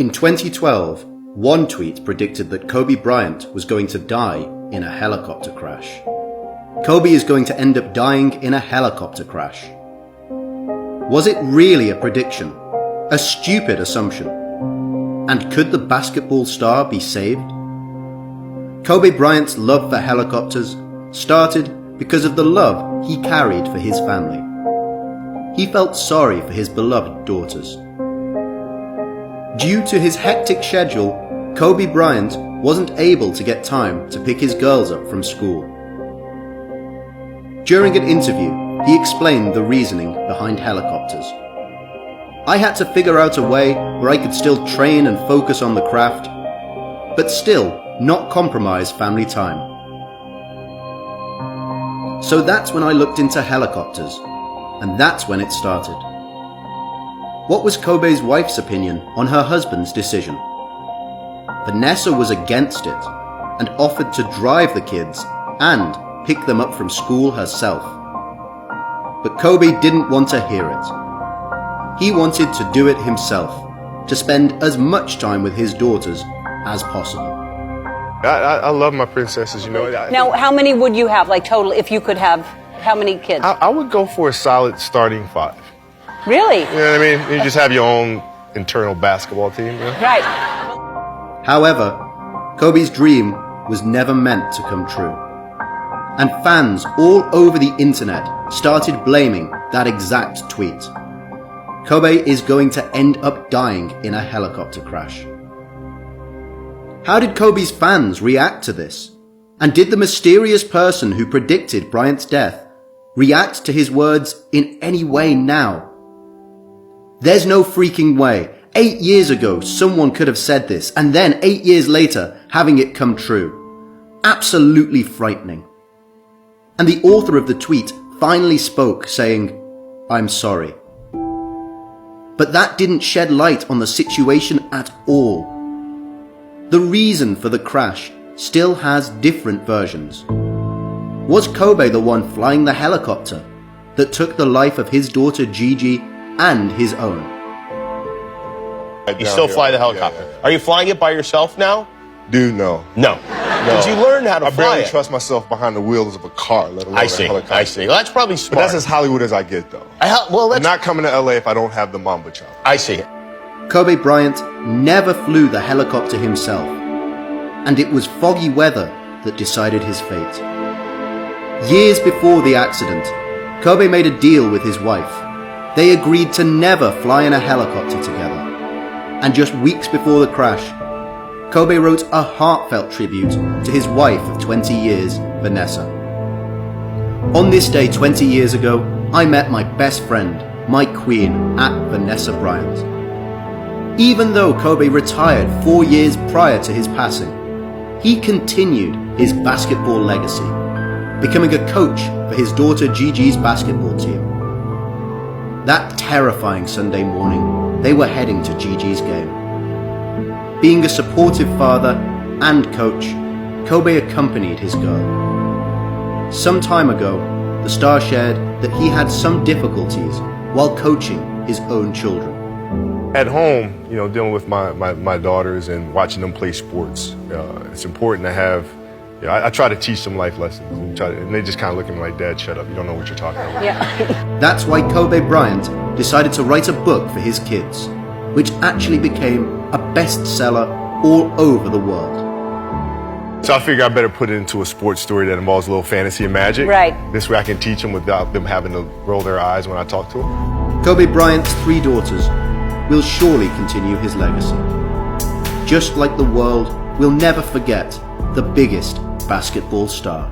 In 2012, one tweet predicted that Kobe Bryant was going to die in a helicopter crash. Kobe is going to end up dying in a helicopter crash. Was it really a prediction? A stupid assumption? And could the basketball star be saved? Kobe Bryant's love for helicopters started because of the love he carried for his family. He felt sorry for his beloved daughters. Due to his hectic schedule, Kobe Bryant wasn't able to get time to pick his girls up from school. During an interview, he explained the reasoning behind helicopters. I had to figure out a way where I could still train and focus on the craft, but still not compromise family time. So that's when I looked into helicopters, and that's when it started. What was Kobe's wife's opinion on her husband's decision? Vanessa was against it and offered to drive the kids and pick them up from school herself. But Kobe didn't want to hear it. He wanted to do it himself, to spend as much time with his daughters as possible. I love my princesses, you know. Now, how many would you have, like total, if you could have, how many kids? I would go for a solid starting 5. Really? You know what I mean? You just have your own internal basketball team. You know? Right. However, Kobe's dream was never meant to come true. And fans all over the internet started blaming that exact tweet. Kobe is going to end up dying in a helicopter crash. How did Kobe's fans react to this? And did the mysterious person who predicted Bryant's death react to his words in any way now? There's no freaking way. 8 years ago, someone could have said this, and then 8 years later, having it come true. Absolutely frightening. And the author of the tweet finally spoke, saying, "I'm sorry." But that didn't shed light on the situation at all. The reason for the crash still has different versions. Was Kobe the one flying the helicopter that took the life of his daughter Gigi and his own? You still fly the helicopter. Yeah. Are you flying it by yourself now? Dude, no. No. Did you learn how to I fly barely it? trust myself behind the wheels of a car, let alone I a see. helicopter. I see. Well, that's probably smart. But that's as Hollywood as I get, though. I'm not coming to LA if I don't have the Mamba chopper. I see. Kobe Bryant never flew the helicopter himself, and it was foggy weather that decided his fate. Years before the accident, Kobe made a deal with his wife. They agreed to never fly in a helicopter together. And just weeks before the crash, Kobe wrote a heartfelt tribute to his wife of 20 years, Vanessa. On this day 20 years ago, I met my best friend, my queen, at Vanessa Bryant. Even though Kobe retired 4 years prior to his passing, he continued his basketball legacy, becoming a coach for his daughter Gigi's basketball team. That terrifying Sunday morning, they were heading to Gigi's game. Being a supportive father and coach, Kobe accompanied his girl. Some time ago, the star shared that he had some difficulties while coaching his own children. At home, you know, dealing with my daughters and watching them play sports, it's important to have, you know, I try to teach them life lessons. And they just kind of look at me like, "Dad, shut up. You don't know what you're talking about." Yeah. That's why Kobe Bryant decided to write a book for his kids, which actually became a bestseller all over the world. So I figure I better put it into a sports story that involves a little fantasy and magic. Right. This way I can teach them without them having to roll their eyes when I talk to them. Kobe Bryant's 3 daughters will surely continue his legacy. Just like the world will never forget the biggest basketball star.